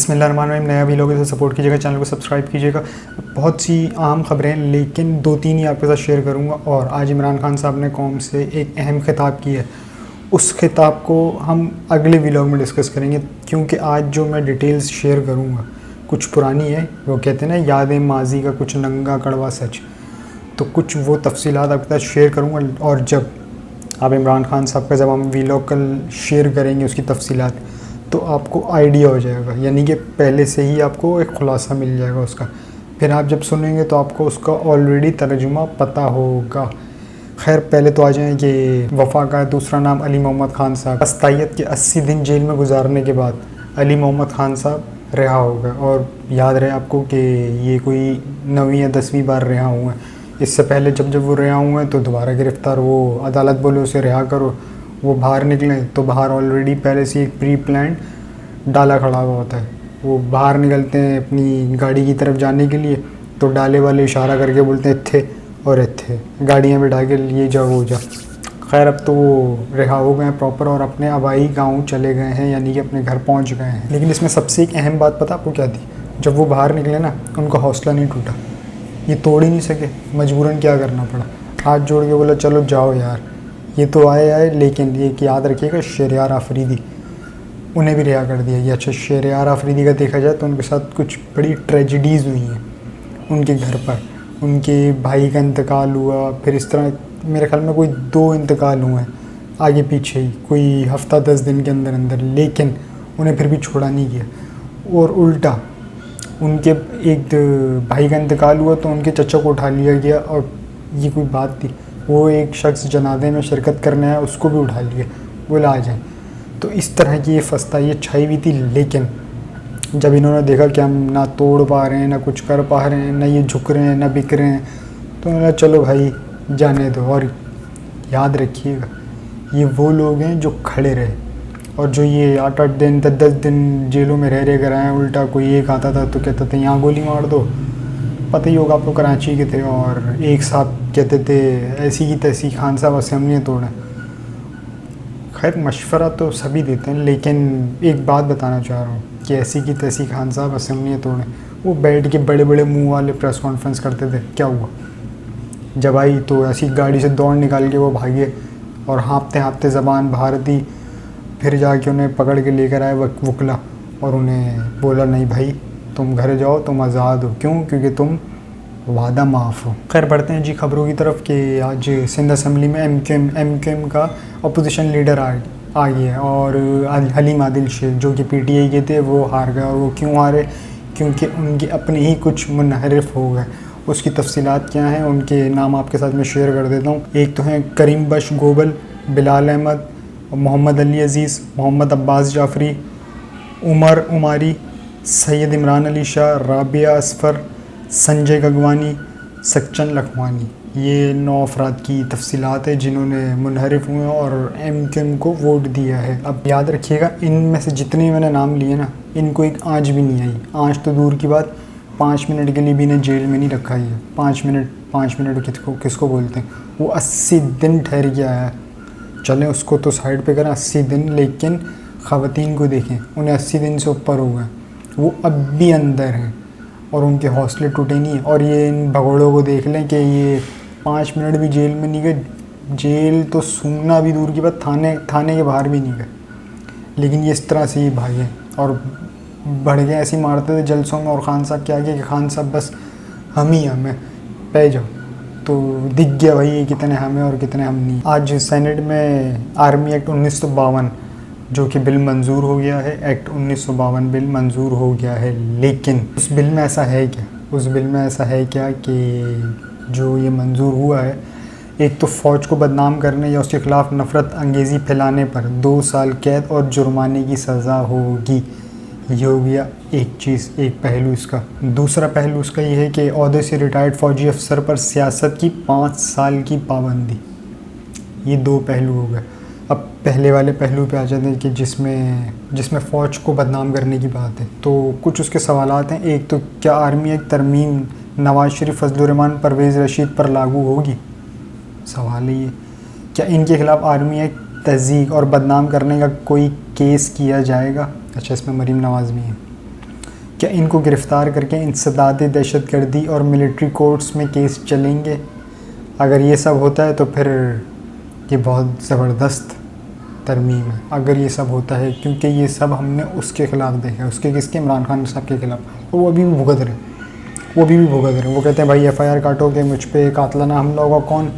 बिस्मिल्लाहिर्रहमानिर्रहीम। नया भी लोगों से सपोर्ट कीजिएगा, चैनल को सब्सक्राइब कीजिएगा। बहुत सी आम खबरें हैं लेकिन 2-3 ही आपके साथ शेयर करूंगा। और आज इमरान खान साहब ने कौम से एक अहम खिताब किया है, उस खिताब को हम अगले व्लॉग में डिस्कस करेंगे, क्योंकि आज जो मैं डिटेल्स शेयर करूँगा कुछ पुरानी है। वो कहते हैं ना, यादें माजी का कुछ नंगा कड़वा सच, तो कुछ वो तफसीलात आपके साथ शेयर करूँगा। और जब आप इमरान खान साहब का जब हम व्लॉग कल शेयर करेंगे उसकी तफसीलात, तो आपको आइडिया हो जाएगा, यानी कि पहले से ही आपको एक खुलासा मिल जाएगा उसका। फिर आप जब सुनेंगे तो आपको उसका ऑलरेडी तर्जुमा पता होगा। खैर, पहले तो आ जाएँ कि वफ़ा का दूसरा नाम अली मोहम्मद खान साहब। अस्तायत के 80 दिन जेल में गुजारने के बाद अली मोहम्मद खान साहब रिहा हो गए। और याद रहे आपको कि ये कोई 9वीं या 10वीं बार रिहा हुए हैं। इससे पहले जब वो रिहा हुए हैं तो दोबारा गिरफ़्तार, वो अदालत बोले उसे रिहा करो, वो बाहर निकले तो बाहर ऑलरेडी पहले से एक प्री प्लान डाला खड़ा हुआ होता है। वो बाहर निकलते हैं अपनी गाड़ी की तरफ जाने के लिए, तो डाले वाले इशारा करके बोलते हैं इत्थे और इत्थे, गाड़ियाँ बिठा के ये जा वो जा। खैर, अब तो वो रिहा हो गए हैं प्रॉपर और अपने आबाई गांव चले गए हैं, यानी कि अपने घर पहुंच गए हैं। लेकिन इसमें सबसे एक अहम बात पता आपको क्या थी? जब वो बाहर निकले ना, उनका हौसला नहीं टूटा, ये तोड़ ही नहीं सके, मजबूरन क्या करना पड़ा, हाथ जोड़ के बोला चलो जाओ यार, ये तो आए। लेकिन ये याद रखिएगा, शहरयार आफरीदी उन्हें भी रिहा कर दिया गया। अच्छा, शहरयार आफरीदी का देखा जाए तो उनके साथ कुछ बड़ी ट्रेजिडीज़ हुई हैं उनके घर पर। उनके भाई का इंतकाल हुआ, फिर इस तरह मेरे ख्याल में कोई 2 इंतकाल हुए हैं आगे पीछे ही, कोई हफ्ता 10 दिन के अंदर अंदर। लेकिन उन्हें फिर भी छोड़ा नहीं गया। और उल्टा उनके एक भाई का इंतकाल हुआ तो उनके चचा को उठा लिया गया। और ये कोई बात थी, वो एक शख्स जनाजे में शिरकत करने आया, उसको भी उठा लिया, बोला आ जाए। तो इस तरह की ये फस्ता ये छाई हुई थी। लेकिन जब इन्होंने देखा कि हम ना तोड़ पा रहे हैं, ना कुछ कर पा रहे हैं, ना ये झुक रहे हैं, ना बिक रहे हैं, तो उन्होंने चलो भाई जाने दो। और याद रखिएगा, ये वो लोग हैं जो खड़े रहे, और जो ये 8-8 दिन 10-10 दिन जेलों में रह कर आए। उल्टा कोई एक आता था तो कहता था यहाँ गोली मार दो। पता ही होगा आपको, कराची के थे, और एक साहब कहते थे ऐसी की तैसी खान साहब असेंबलियाँ तोड़ें। खैर, मशवरा तो सभी देते हैं, लेकिन एक बात बताना चाह रहा हूँ कि ऐसी की तैसी खान साहब असेंबलियाँ तोड़ें, वो बैठ के बड़े बड़े मुंह वाले प्रेस कॉन्फ्रेंस करते थे। क्या हुआ? जब आई तो ऐसी गाड़ी से दौड़ निकाल के वो भागे और हाँफते हाँफते ज़बान बाहर दी। फिर जाके उन्हें पकड़ के लेकर आए वकला, और उन्हें बोला नहीं भाई तुम घर जाओ, तुम आज़ाद हो। क्यों? क्योंकि तुम वादा माफ़ हो। खैर, बढ़ते हैं जी खबरों की तरफ कि आज सिंध असम्बली में एम का अपोजिशन लीडर आ गया है। और हलीम आदिल शेख जो कि PTI के थे, वो हार गए। और वो क्यों हारे? क्योंकि उनके अपने ही कुछ मुनहरिफ हो गए। उसकी तफसीलात क्या हैं, उनके नाम आपके साथ मैं शेयर कर देता हूँ। एक तो हैं करीम बख्श गोबल, बिलाल अहमद, मोहम्मद अली अज़ीज़, मोहम्मद अब्बास जाफरी, उमर उमारी, सैयद इमरान अली शाह, राबिया असफ़र, संजय गगवानी, सच्चन लखवानी। ये 9 अफराद की तफसीलात है जिन्होंने मुनहरिफ हुए और MKM को वोट दिया है। अब याद रखिएगा, इनमें से जितने मैंने नाम लिए ना, इनको एक आँच भी नहीं आई। आँच तो दूर की बात, 5 मिनट के लिए भी इन्हें जेल में नहीं रखा है। 5 मिनट किसको बोलते हैं? वो 80 दिन ठहर के आया है। चलें उसको तो साइड पे करें 80 दिन, लेकिन ख़वातीन को देखें, उन्हें 80 दिन से ऊपर हो गए, वो अब भी अंदर हैं और उनके हौसले टूटे नहीं। और ये इन भगोड़ों को देख लें कि ये 5 मिनट भी जेल में नहीं गए। जेल तो सूंघना भी दूर की बात, थाने के बाहर भी नहीं गए। लेकिन ये इस तरह से ही भागे और बढ़ गए, ऐसे ही मारते थे जलसों में। और खान साहब क्या आगे कि खान साहब बस हम ही हमें पे जाओ, तो दिख गया भाई ये कितने हमें और कितने हम नहीं। आज सेनेट में आर्मी एक्ट 1952 जो कि बिल मंजूर हो गया है, एक्ट 1952 बिल मंजूर हो गया है। लेकिन उस बिल में ऐसा है क्या? उस बिल में ऐसा है क्या कि जो ये मंजूर हुआ है, एक तो फ़ौज को बदनाम करने या उसके ख़िलाफ़ नफ़रत अंगेज़ी फैलाने पर 2 साल कैद और जुर्माने की सज़ा होगी। ये हो गया एक चीज़, एक पहलू इसका। दूसरा पहलू इसका ये है कि ओहदे से रिटायर्ड फ़ौजी अफसर पर सियासत की 5 साल की पाबंदी। ये 2 पहलू हो गए। अब पहले वाले पहलू पे आ जाते हैं कि जिसमें फ़ौज को बदनाम करने की बात है, तो कुछ उसके सवालात हैं। एक तो क्या आर्मी एक तरमीम नवाज़ शरीफ, फजलुर रहमान, परवेज़ रशीद पर लागू होगी? सवाल है ये। क्या इनके ख़िलाफ़ आर्मी एक तज़यीक़ और बदनाम करने का कोई केस किया जाएगा? अच्छा, इसमें मरीम नवाज़ भी है। क्या इनको गिरफ़्तार करके इंसदाद दहशतगर्दी और मिलिट्री कोर्ट्स में केस चलेंगे? अगर ये सब होता है तो फिर ये बहुत ज़बरदस्त तरमीम है, अगर ये सब होता है, क्योंकि ये सब हमने उसके ख़िलाफ़ देखा। उसके किसके? इमरान खान साहब के ख़िलाफ़। तो वो अभी भी भुगत रहे, वो अभी भी भुगत रहे। वो कहते हैं भाई FIR काटोगे मुझ पे, कातलाना हमला होगा। कौन?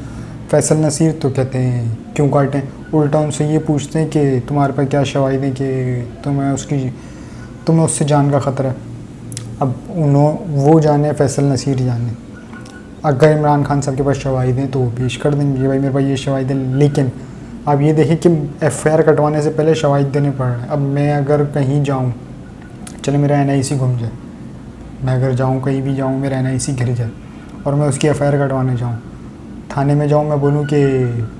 फैसल नसीर। तो कहते हैं क्यों काटें? उल्टा उनसे ये पूछते हैं कि तुम्हारे पास क्या शवाहिद हैं कि तुम्हें उससे जान का ख़तरा है। अब वो जाने, फैसल नसीर जाने। अगर इमरान खान साहब के पास शवाहिद हैं तो वो पेश कर देंगे कि भाई मेरे पास ये शवाहिद हैं। लेकिन अब ये देखिए कि FIR कटवाने से पहले शवाहिद देने पड़ रहे हैं। अब मैं अगर कहीं जाऊँ, चले मेरा NIC घूम जाए, मैं अगर जाऊँ कहीं भी जाऊँ, मेरा NIC गिर जाए और मैं उसकी FIR कटवाने जाऊँ, थाने में जाऊँ, मैं बोलूँ कि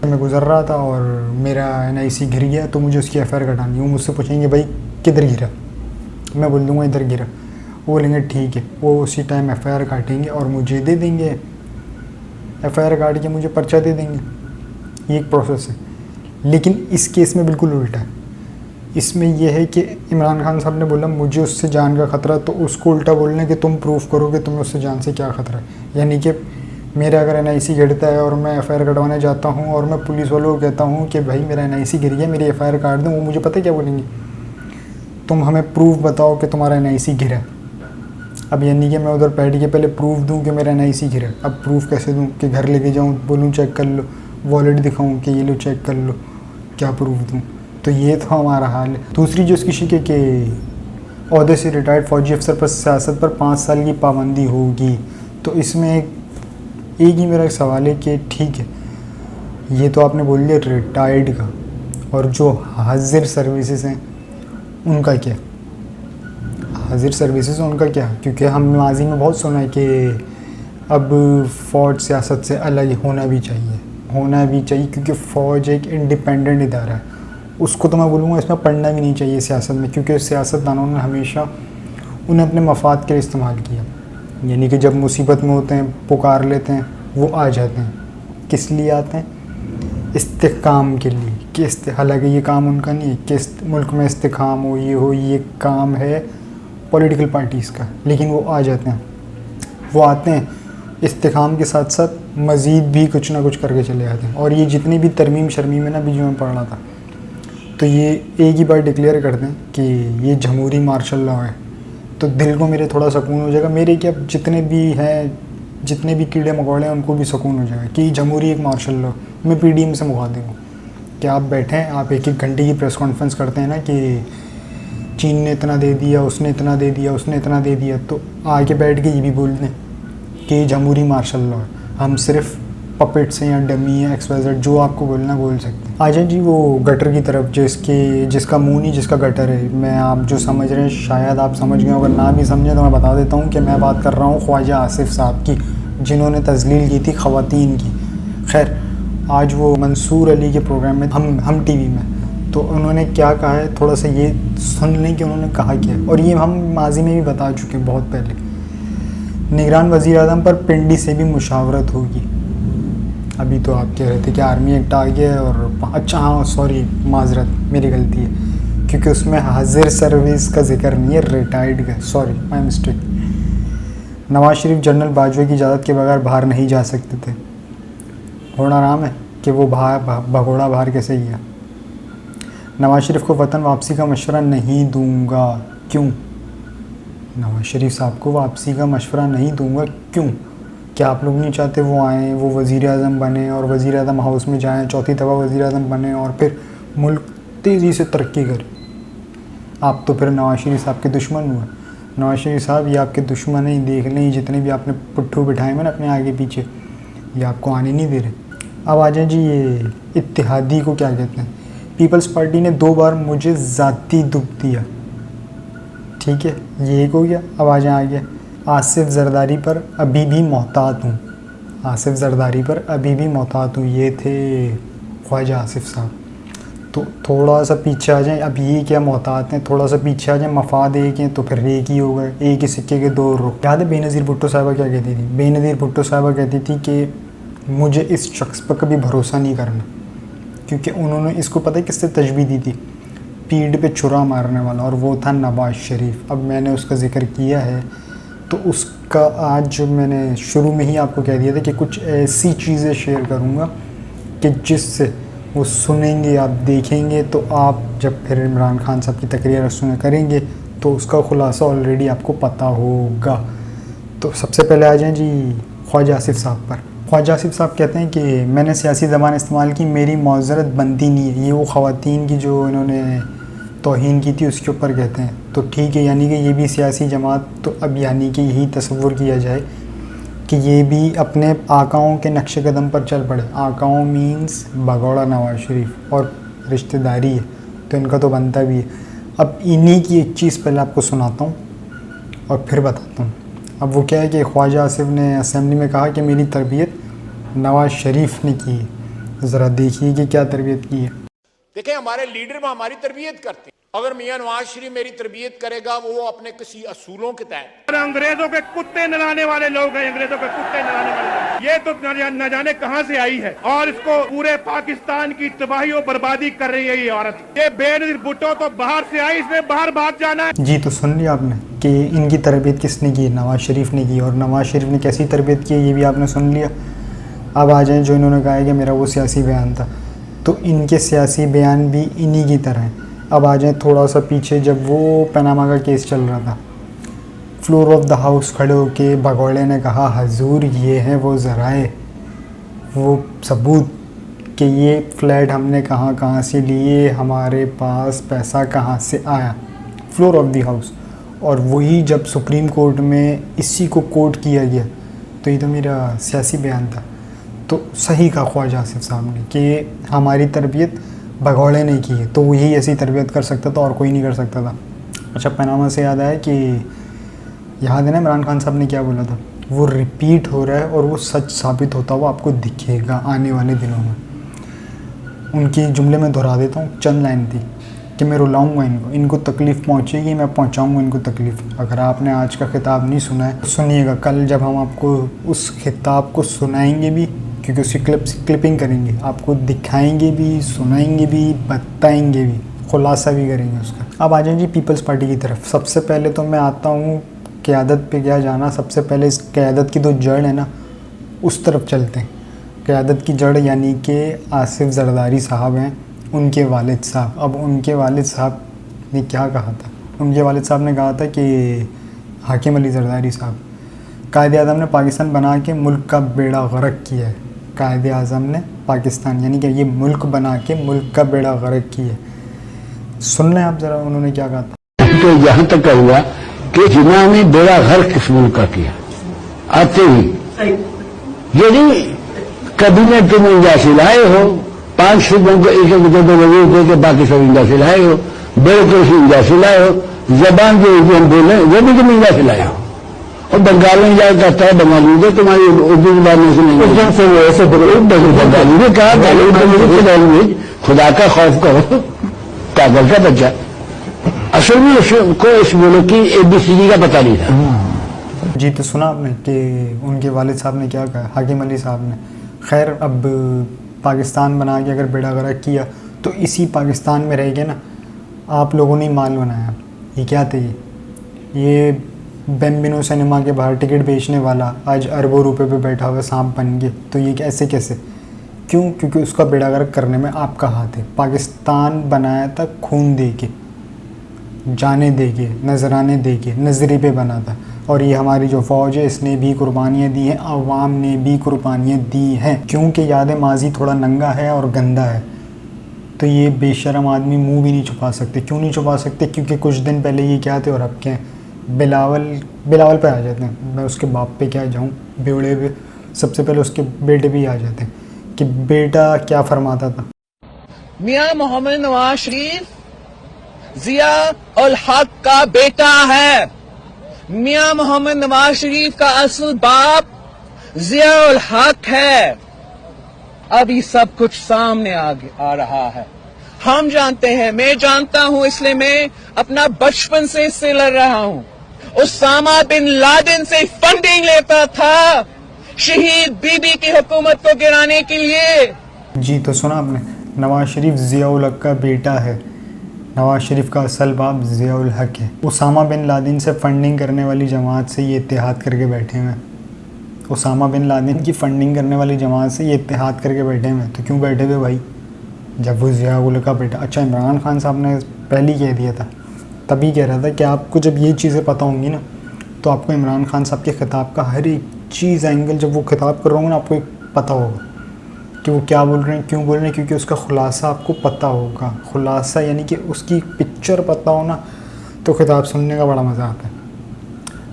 मैं गुज़र रहा था और मेरा NIC गिर गया तो मुझे उसकी FIR कटानी। वो मुझसे पूछेंगे भाई किधर गिरा, मैं बोल दूँगा इधर गिरा। वो बोलेंगे ठीक है, वो उसी टाइम FIR काटेंगे और मुझे दे देंगे, FIR काट के मुझे पर्चा दे देंगे। ये एक प्रोसेस है। लेकिन इस केस में बिल्कुल उल्टा है। इसमें यह है कि इमरान खान साहब ने बोला मुझे उससे जान का ख़तरा, तो उसको उल्टा बोलने कि तुम प्रूफ करो कि तुम्हें उससे जान से क्या ख़तरा है। यानी कि मेरा अगर NIC गिरता है और मैं FIR कटवाने जाता हूँ और मैं पुलिस वालों को कहता हूँ कि भाई मेरा NIC गिर गया, मेरी FIR काट दूँ, वो मुझे पता है क्या बोलेंगे? तुम हमें प्रूफ बताओ कि तुम्हारा NIC गिरा। अब यानी कि मैं उधर बैठ के पहले प्रूफ दूँ कि मेरा NIC गिरा। अब प्रूफ कैसे दूँ? कि घर लेके जाऊँ, बोलूँ चेक कर लो, वॉलेट दिखाऊँ कि ये लो चेक कर लो, क्या प्रूफ दूँ? तो ये तो हमारा हाल है। दूसरी जो इसकी शिक है कि ओहदे से रिटायर्ड फ़ौजी अफसर पर सियासत पर 5 साल की पाबंदी होगी। तो इसमें एक ही मेरा सवाल है कि ठीक है, ये तो आपने बोल दिया रिटायर्ड का, और जो हाजिर सर्विसेज हैं उनका क्या? हाजिर सर्विसेज उनका क्या? क्योंकि हम माजी में बहुत सुना है कि अब फ़ौज सियासत से अलग होना भी चाहिए, क्योंकि फ़ौज एक इंडिपेंडेंट इदारा है। उसको तो मैं बोलूँगा इसमें पढ़ना भी नहीं चाहिए सियासत में, क्योंकि सियासतदानों ने हमेशा उन्हें अपने मफाद के लिए इस्तेमाल किया। यानी कि जब मुसीबत में होते हैं, पुकार लेते हैं, वो आ जाते हैं। किस लिए आते हैं? इस्तेकाम के लिए। कि हालांकि ये काम उनका नहीं है कि मुल्क में इस्तेकाम हो, ये काम है पॉलिटिकल पार्टीज़ का, लेकिन वो आ जाते हैं। वो आते हैं इस्तेकाम के साथ साथ मज़ीद भी कुछ ना कुछ करके चले आते हैं। और ये जितनी भी तरमीम शर्मीम है ना, अभी जो मैं पढ़ रहा था, तो ये एक ही बार डिक्लेयर कर दें कि ये जमहूरी मार्शल लॉ है, तो दिल को मेरे थोड़ा सुकून हो जाएगा। मेरे क्या जितने भी हैं, जितने भी कीड़े मकोड़े हैं, उनको भी सुकून हो जाएगा कि जमहूरी एक मार्शल लॉ। मैं PDM से मुखातिब हूँ कि आप बैठें, आप एक घंटे की प्रेस कॉन्फ्रेंस करते हैं ना कि चीन ने इतना दे दिया, उसने इतना दे दिया, उसने इतना दे दिया, तो आके बैठ के ये भी बोल दें कि जमहूरी मार्शल लॉ है। हम सिर्फ पपेट्स हैं या डमी है, XYZ, जो आपको बोलना बोल सकते हैं। आ जाए जी वो गटर की तरफ, जिसका मुंह नहीं जिसका गटर है। मैं आप जो समझ रहे हैं शायद आप समझ गए, अगर ना भी समझे तो मैं बता देता हूँ कि मैं बात कर रहा हूँ ख्वाजा आसिफ साहब की, जिन्होंने तजलील की थी ख़वातीन की। खैर, आज वो मंसूर अली के प्रोग्राम में हम TV में, तो उन्होंने क्या कहा है थोड़ा सा ये सुन लें कि उन्होंने कहा क्या है। और ये हम माजी में भी बता चुके हैं बहुत पहले। निगरान वज़ीर आज़म पर पिंडी से भी मुशावरत होगी। अभी तो आप कह रहे थे कि आर्मी एक्ट आ गया है, और अच्छा हाँ सॉरी, माजरत, मेरी गलती है, क्योंकि उसमें हाजिर सर्विस का जिक्र नहीं है, रिटायर्ड का। Sorry, my mistake. Nawaz Sharif general Bajwa की इजाज़त के बगैर बाहर नहीं जा सकते थे। होना आराम है कि वो भगोड़ा बाहर कैसे गया। नवाज शरीफ को वतन वापसी का मशवरा नहीं दूंगा। क्यों? नवाज शरीफ साहब को वापसी का मशवरा नहीं दूंगा क्यों? क्या आप लोग नहीं चाहते वो आएँ, वो वज़ीर आज़म बने और वज़ीर आज़म हाउस में जाएँ, चौथी दफ़ा वज़ीर आज़म बने और फिर मुल्क तेज़ी से तरक्की करे? आप तो फिर नवाज शरीफ साहब के दुश्मन हुए। नवाज शरीफ साहब, ये आपके दुश्मन ही देख लें, जितने भी आपने पुट्ठू बिठाए हैं ना अपने आगे पीछे, ये आपको आने नहीं दे रहे। अब आ जाए जी, ये इत्तेहादी को क्या कहते हैं? पीपल्स पार्टी ने 2 बार मुझे ज़ाती दुख दिया। ठीक है, ये एक हो गया। अब आ जाए आगे, आसिफ जरदारी पर अभी भी मोहतात हूँ। आसिफ जरदारी पर अभी भी मोहतात हूँ, ये थे ख्वाजा आसिफ साहब। तो थोड़ा सा पीछे आ जाएं। अब ये क्या मोहतात हैं, थोड़ा सा पीछे आ जाएं। मफाद एक हैं तो फिर एक ही हो गए, एक ही सिक्के के 2 रुख। याद है बेनज़ीर भुट्टो साहिबा क्या कहती थी? बेनज़ीर भुट्टो साहिबा कहती थी कि मुझे इस शख्स पर कभी भरोसा नहीं करना, क्योंकि उन्होंने इसको पता है किससे तशबीह दी थी? पीठ पे छुरा मारने वाला, और वो था नवाज शरीफ। अब मैंने उसका जिक्र किया है तो उसका आज मैंने शुरू में ही आपको कह दिया था कि कुछ ऐसी चीज़ें शेयर करूँगा कि जिससे वो सुनेंगे, आप देखेंगे, तो आप जब फिर इमरान खान साहब की तकरीर सुने करेंगे तो उसका खुलासा ऑलरेडी आपको पता होगा। तो सबसे पहले आ जाएं जी ख्वाजा आसिफ साहब पर। ख्वाजा आसिफ साहब कहते हैं कि मैंने सियासी ज़बान इस्तेमाल की, मेरी मौज़रत बनती नहीं है। ये वो ख़वातीन की जो इन्होंने तौहीन की थी उसके ऊपर कहते हैं। तो ठीक है, यानी कि ये भी सियासी जमात, तो अब यानी कि यही तसव्वुर किया जाए कि ये भी अपने आकाओं के नक्श कदम पर चल पड़े। आकाओं मीन्स भगोड़ा नवाज शरीफ, और रिश्तेदारी है तो इनका तो बनता भी है। अब इन्हीं की एक चीज़ पहले आपको सुनाता हूँ और फिर बताता हूँ। अब वो क्या है कि ख्वाजा आसिफ ने असेंबली में कहा कि मेरी तरबियत नवाज शरीफ ने की है। ज़रा देखिए कि क्या तरबियत की है। देखें, हमारे लीडर में हमारी तरबियत करते हैं। अगर मियां नवाज शरीफ मेरी तरबियत करेगा वो अपने किसी असूलों के तहत। अंग्रेजों के कुत्ते नहलाने वाले लोग हैं, अंग्रेजों के कुत्ते नहलाने वाले लोग। ये तो न जाने कहां से आई है और इसको पूरे पाकिस्तान की तबाही और बर्बादी कर रही है ये औरत। ये बेनजीर भुट्टो तो बाहर से आई, इसमें बाहर भाग जाना है। जी, तो सुन लिया आपने कि इनकी तरबियत किसने की? नवाज शरीफ ने की। और नवाज शरीफ ने कैसी तरबियत की ये भी आपने सुन लिया। अब आ जाए जो इन्होंने कहा है कि मेरा वो सियासी बयान था, तो इनके सियासी बयान भी इन्हीं की तरह हैं। अब आ जाए थोड़ा सा पीछे, जब वो पनामा का केस चल रहा था, फ्लोर ऑफ द हाउस खड़े होके भगोड़े ने कहा हजूर ये हैं वो ज़राए, वो सबूत कि ये फ्लैट हमने कहाँ कहाँ से लिए, हमारे पास पैसा कहाँ से आया। Floor of the house. और वही जब सुप्रीम कोर्ट में इसी को कोर्ट किया गया तो ये तो मेरा सियासी बयान था। तो सही कहा ख्वाजा आसिफ साहब ने कि हमारी तरबियत भगोड़े ने की है, तो वही ऐसी तरबियत कर सकता था और कोई नहीं कर सकता था। अच्छा, पनामा से याद आया कि याद है ना इमरान खान साहब ने क्या बोला था? वो रिपीट हो रहा है और वो सच साबित होता हुआ आपको दिखेगा आने वाले दिनों में। उनकी जुमले में दोहरा देता हूँ, चंद लाइन थी कि मैं रुलाऊंगा इनको तकलीफ़ पहुँचेगी, मैं पहुँचाऊँगा इनको तकलीफ़। अगर आपने आज का खिताब नहीं सुना है तो सुनिएगा, कल जब हम आपको उस खिताब को सुनाएंगे भी, क्योंकि उसकी क्लिपिंग करेंगे, आपको दिखाएंगे भी, सुनाएंगे भी, बताएंगे भी, खुलासा भी करेंगे उसका। अब आ जाए जी पीपल्स पार्टी की तरफ। सबसे पहले तो मैं आता हूँ क़यादत पे क्या जाना, सबसे पहले इस क़यादत की तो जड़ है ना, उस तरफ चलते हैं। क़यादत की जड़ यानी कि आसिफ ज़रदारी साहब हैं, उनके वालिद साहब। अब उनके वालिद साहब ने क्या कहा था? उनके वालिद साहब ने कहा था कि हाकिम अली ज़रदारी साहब, कायद-ए-आज़म ने पाकिस्तान बना के मुल्क का बेड़ा गर्क किया है। कायद-ए-आज़म ने पाकिस्तान यानी कि ये मुल्क बना के मुल्क का बेड़ा गर्क किया है। सुन लें आप ज़रा उन्होंने क्या कहा था। तो यहाँ तक हुआ कि जिन्होंने बेड़ा गर्क इस मुल्क का किया आते ही, यदि कैबिनेट तुम इंजा सिलाए हो, 5 सूबों को एक एक दो वजह दे के बाकी सब इंजा सिलाए हो, बेड़ को इंजा सिलाए हो, जबान जो हम बोले वो भी तुम इंजा सिलाए हो। और बंगाल में जाए कहता है बंगाली को तुम्हारी उर्दू जबान में सुनेंगे, ऐसे बंगाली ने कहा लैंग्वेज, खुदा का खौफ करो, कागल का बच्चा। असल में उसको इस मुल्क की ABCD का पता नहीं था। जी, तो सुना आपने कि उनके वालिद साहब ने क्या कहा, हाकिम अली साहब ने। खैर, अब पाकिस्तान बना के अगर बेड़ा गर्क किया तो इसी पाकिस्तान में रह गए ना। आप लोगों ने माल बनाया। ये क्या थे? ये बेम्बिनो सिनेमा के बाहर टिकट बेचने वाला आज अरबों रुपए पे बैठा हुआ सांप बन गया। तो ये कैसे कैसे? क्यों? क्योंकि उसका बेड़ा गर्क करने में आपका हाथ है। पाकिस्तान बनाया था खून दे के, जाने दे के, नजराने दे के, नजरे पे बना था। और ये हमारी जो फ़ौज है इसने भी कुर्बानियाँ दी हैं, अवाम ने भी कुर्बानियाँ दी हैं। क्योंकि याद माजी थोड़ा नंगा है और गंदा है, तो ये बेशरम आदमी मुंह भी नहीं छुपा सकते। क्यों नहीं छुपा सकते? क्योंकि कुछ दिन पहले ये क्या थे और अब क्या हैं। बिलावल पे आ जाते हैं। मैं उसके बाप पे क्या जाऊँ, बेवड़े पे। सबसे पहले उसके बेटे भी आ जाते हैं कि बेटा क्या फरमाता था। मियां मोहम्मद नवाज शरीफ जिया उल हक का बेटा है। मियां मोहम्मद नवाज शरीफ का असल बाप जिया उल हक है। अभी सब कुछ सामने आ रहा है। हम जानते हैं, मैं जानता हूं, इसलिए मैं अपना बचपन से इससे लड़ रहा हूं। उसामा बिन लादेन से फंडिंग लेता था शहीद बीबी की हुकूमत को गिराने के लिए। जी, तो सुना आपने, नवाज शरीफ जिया उल हक का बेटा है। नवाज शरीफ का असल बाप ज़िया-उल हक है। उसामा बिन लादेन से फंडिंग करने वाली जमात से ये इत्तेहाद करके बैठे हुए हैं। उसामा बिन लादेन की फंडिंग करने वाली जमात से ये इत्तेहाद करके बैठे हुए हैं। तो क्यों बैठे हुए भाई, जब वो ज़िया-उल हक का बेटा। अच्छा, इमरान खान साहब ने पहले ही कह दिया था, तभी कह रहा था कि आपको जब ये चीज़ें पता होंगी ना, तो आपको इमरान खान साहब के ख़िताब का हर एक चीज़ एंगल, जब वो ख़िताब कर रहा होंगे ना, आपको एक पता होगा कि वो क्या बोल रहे हैं, क्यों बोल रहे हैं, क्योंकि उसका खुलासा आपको पता होगा। खुलासा यानी कि उसकी पिक्चर पता हो ना, तो ख़िताब सुनने का बड़ा मज़ा आता है।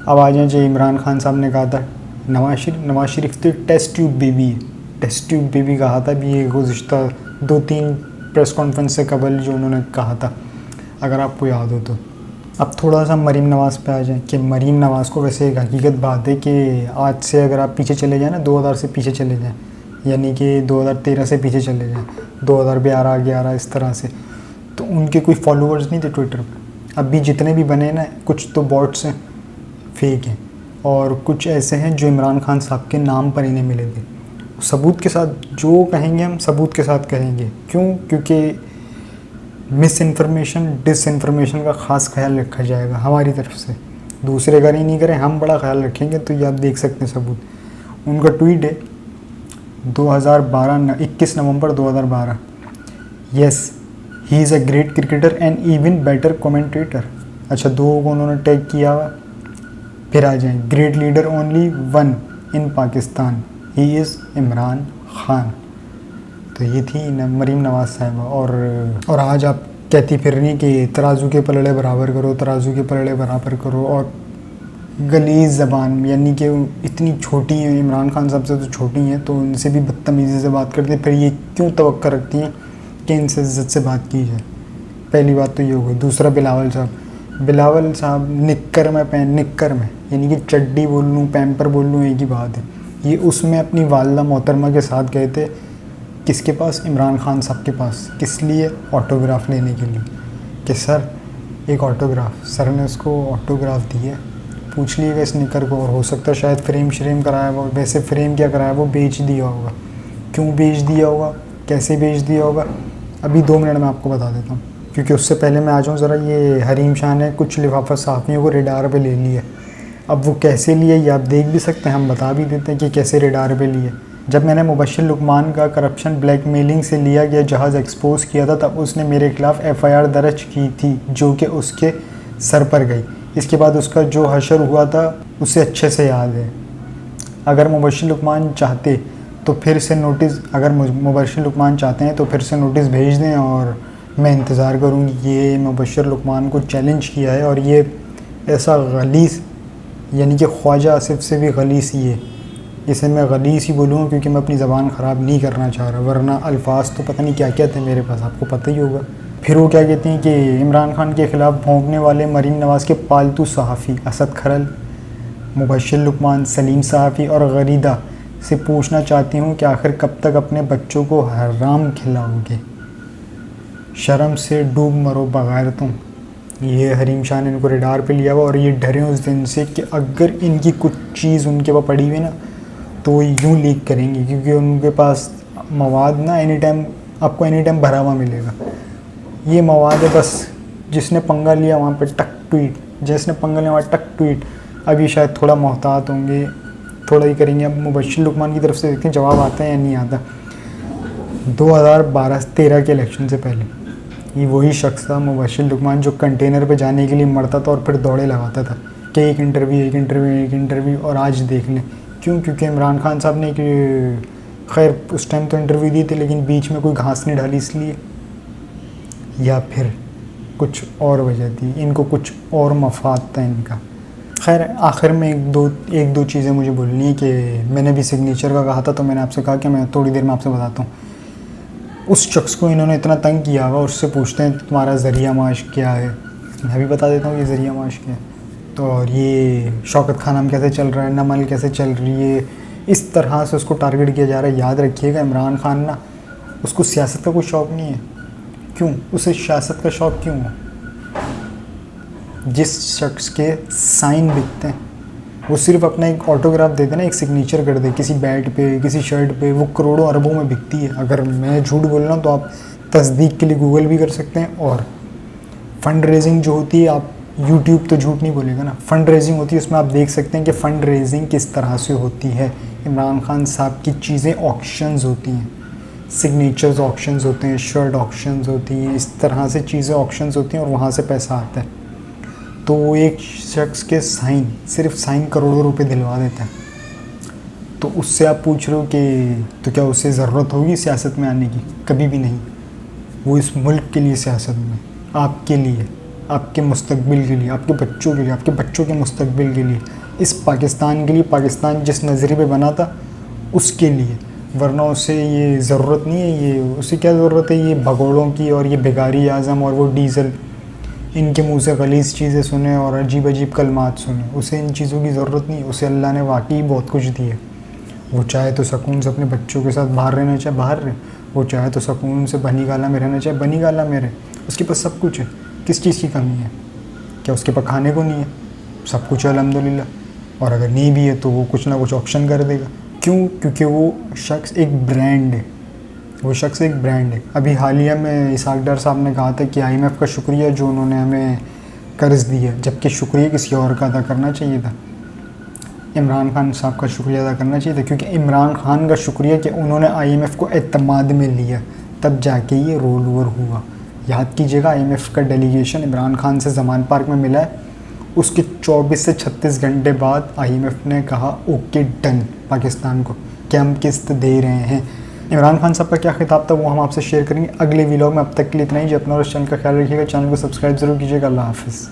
अब आ जाए, जो इमरान खान साहब ने कहा था नवाज शरीफ तो टेस्ट ट्यूब बेबी है, टेस्ट ट्यूब बेबी कहा था भी, ये गुज़िश्ता 2-3 प्रेस कॉन्फ्रेंस से कबल जो उन्होंने कहा था, अगर आपको याद हो तो। अब थोड़ा सा मरीम नवाज़ पे आ जाए कि मरीम नवाज़ को वैसे एक हकीकत बात है कि आज से अगर आप पीछे चले जाएँ ना, 2000 से पीछे चले जाएँ, यानी कि 2013 से पीछे चले जाएँ, 2012-11 इस तरह से, तो उनके कोई फॉलोअर्स नहीं थे ट्विटर पर। अब भी जितने भी बने ना, कुछ तो बॉट्स हैं, फेक हैं, और कुछ ऐसे हैं जो इमरान खान साहब के नाम पर इन्हें मिले थे। सबूत के साथ जो कहेंगे हम सबूत के साथ कहेंगे। क्यों? क्योंकि मिस इन्फॉर्मेशन, डिसइन्फॉर्मेशन का ख़ास ख्याल रखा जाएगा हमारी तरफ से। दूसरे अगर ही नहीं करें, हम बड़ा ख्याल रखेंगे। तो ये आप देख सकते हैं सबूत। उनका ट्वीट है 21 नवंबर 2012, yes he is a great cricketer and even better commentator. अच्छा, 2 को उन्होंने टैग किया हुआ। फिर आ जाएँ, great leader only one in Pakistan, he is Imran Khan. तो ये थी मरीम नवाज़ साहिबा। और आज आप कहती फिर रही कि तराजू के पलड़े बराबर करो, तराजू के पलड़े बराबर करो, और गलीज़ ज़बान, यानी कि इतनी छोटी हैं, इमरान खान साहब से तो छोटी हैं, तो उनसे भी बदतमीज़ी से बात करती हैं। फिर ये क्यों तवक्को रखती हैं कि इनसे इज़्ज़त से बात की जाए? पहली बात तो ये हो गई। दूसरा, बिलावल साहब निक्कर में, यानी कि चड्डी बोल लूँ, पैम्पर बोल लूँ, एक ही बात है। ये उसमें अपनी वालदा मोहतरमा के साथ गए थे, किसके पास? इमरान खान साहब के पास। किस लिए? ऑटोग्राफ लेने के लिए, कि सर एक ऑटोग्राफ। सर ने उसको ऑटोग्राफ दिया, पूछ लिएगा इस निकर को, और हो सकता है शायद फ्रेम कराया वो, वैसे फ्रेम क्या कराया वो बेच दिया होगा। क्यों बेच दिया होगा, कैसे बेच दिया होगा, अभी 2 मिनट में आपको बता देता हूँ। क्योंकि उससे पहले मैं आ जाऊँ ज़रा, ये हरीम शाह ने कुछ लिफाफा सहाफ़ियों को रेडार पे ले लिया। अब वो कैसे लिए ये आप देख भी सकते हैं, हम बता भी देते हैं कि कैसे रेडार पे लिए। जब मैंने मुबश्शिर लुकमान का करप्शन ब्लैकमेलिंग से लिया गया जहाज़ एक्सपोज किया था, तब उसने मेरे खिलाफ़ FIR दर्ज की थी, जो कि उसके सर पर गई। इसके बाद उसका जो हशर हुआ था उसे अच्छे से याद है। अगर मुबश्शिर लुकमान चाहते तो फिर से नोटिस, अगर मुबश्शिर लुकमान चाहते हैं तो फिर से नोटिस भेज दें, और मैं इंतज़ार करूँगी। ये मुबश्शिर लुकमान को चैलेंज किया है, और ये ऐसा गलीज़, यानी कि ख्वाजा आसिफ से भी गलीज़, ये इसे मैं गलीज़ ही बोलूँगा क्योंकि मैं अपनी ज़बान ख़राब नहीं करना चाह रहा, वरना अल्फाज तो पता नहीं क्या क्या थे मेरे पास, आपको पता ही होगा। फिर वो क्या कहते हैं कि इमरान खान के ख़िलाफ़ भौंकने वाले मरीम नवाज़ के पालतू सहाफ़ी असद खरल, मुबश्शिर लुकमान, सलीम सहाफ़ी और गरीदा से पूछना चाहती हूँ कि आखिर कब तक अपने बच्चों को हराम खिलाओगे? शर्म से डूब मरो बगैर तुम। ये हरीम शाह ने इनको रेडार पे लिया हुआ, और ये डरे उस दिन से कि अगर इनकी कुछ चीज़ उनके पास पड़ी हुई ना, तो यूँ लीक करेंगे, क्योंकि उनके पास मवाद ना आपको एनी टाइम भरा हुआ मिलेगा। ये मवाद है, बस जिसने पंगा लिया वहाँ पे टक ट्वीट, जिसने पंगा लिया वहाँ टक ट्वीट। अभी शायद थोड़ा मोहतात होंगे, थोड़ा ही करेंगे। अब मुबश्शिर लुकमान की तरफ से देखते हैं जवाब आता है या नहीं आता। 2012-13 के इलेक्शन से पहले ये वही शख्स था मुबश्शिर लुकमान जो कंटेनर पे जाने के लिए मरता था और फिर दौड़े लगाता था कि एक इंटरव्यू, और आज देख लें क्यों? क्योंकि इमरान खान साहब ने खैर उस टाइम तो इंटरव्यू दी थी, लेकिन बीच में कोई घास नहीं डाली इसलिए, या फिर कुछ और वजह थी, इनको कुछ और मफाद था इनका। खैर आखिर में एक दो चीज़ें मुझे बोलनी है कि मैंने भी सिग्नेचर का कहा था, तो मैंने आपसे कहा कि मैं थोड़ी देर में आपसे बताता हूँ। उस शख्स को इन्होंने इतना तंग किया हुआ, उससे पूछते हैं तुम्हारा ज़रिया माश क्या है? मैं भी बता देता हूँ ये ज़रिया माश क्या है। तो और ये शौकत खानम कैसे चल रहा है, नमल कैसे चल रही है, इस तरह से उसको टारगेट किया जा रहा है। याद रखिएगा इमरान खान ना, उसको सियासत का कोई शौक़ नहीं है। क्यों उसे सियासत का शौक़ क्यों है? जिस शख्स के साइन बिकते हैं वो सिर्फ अपना एक ऑटोग्राफ दे देना, एक सिग्नेचर कर दे किसी बैट पे, किसी शर्ट पे, वो करोड़ों अरबों में बिकती है। अगर मैं झूठ बोल रहा हूँ तो आप तस्दीक के लिए गूगल भी कर सकते हैं। और फ़ंड रेजिंग जो होती है, आप यूट्यूब तो झूठ नहीं बोलेगा ना, फ़ंड रेजिंग होती है, उसमें आप देख सकते हैं कि फ़ंड रेजिंग किस तरह से होती है। इमरान खान साहब की चीज़ें ऑक्शंस होती हैं, सिग्नेचर्स ऑक्शंस होते हैं, शर्ट ऑक्शंस होती हैं, इस तरह से चीज़ें ऑक्शंस होती हैं और वहाँ से पैसा आता है। तो वो एक शख्स के साइन, सिर्फ साइन करोड़ों रुपए दिलवा देता है। तो उससे आप पूछ रहे हो कि तो क्या उसे ज़रूरत होगी सियासत में आने की? कभी भी नहीं। वो इस मुल्क के लिए सियासत में, आपके लिए, आपके मुस्तकबिल के लिए, आपके बच्चों के लिए, आपके बच्चों के मुस्तकबिल के लिए, इस पाकिस्तान के लिए, पाकिस्तान जिस नज़रिए पे बना था उसके लिए। वरना उसे ये ज़रूरत नहीं है, ये उसे क्या ज़रूरत है ये भगोड़ों की और ये बेगारी आज़म और वो डीज़ल, इनके मुंह से गलीज़ चीज़ें सुने और अजीब अजीब कलमात सुने। उसे इन चीज़ों की ज़रूरत नहीं है। उसे अल्लाह ने वाकई बहुत कुछ दी है। वो चाहे तो सुकून से अपने बच्चों के साथ बाहर रहना चाहे बाहर रहे, वो चाहे तो सुकून से बनी गाला में रहना चाहे बनी गाला में रहे। उसके पास सब कुछ है, किस चीज़ की कमी है? क्या उसके पास खाने को नहीं है? सब कुछ है अल्हम्दुलिल्लाह। और अगर नहीं भी है तो वो कुछ ना कुछ ऑप्शन कर देगा। क्यों? क्योंकि वो शख्स एक ब्रांड है, वो शख्स एक ब्रांड है। अभी हालिया में इसहाक डार साहब ने कहा था कि IMF का शुक्रिया जो उन्होंने हमें कर्ज़ दिया, जबकि शुक्रिया किसी और का अदा करना चाहिए था। इमरान खान साहब का शुक्रिया अदा करना चाहिए था, क्योंकि इमरान खान का शुक्रिया कि उन्होंने IMF को एतमाद में लिया, तब जाके ये रोल ओवर हुआ। याद कीजिएगा, IMF का डेलीगेशन इमरान खान से ज़मान पार्क में मिला है। उसके 24 से 36 घंटे बाद IMF ने कहा ओके डन पाकिस्तान को कि हम किस्त दे रहे हैं। इमरान खान साहब का क्या खिताब था वो हम आपसे शेयर करेंगे अगले वीडियो में। अब तक के लिए इतना ही। जो अपना और इस चैनल का ख्याल रखिएगा, चैनल को सब्सक्राइब ज़रूर कीजिएगा। अल्लाह हाफ़िज़।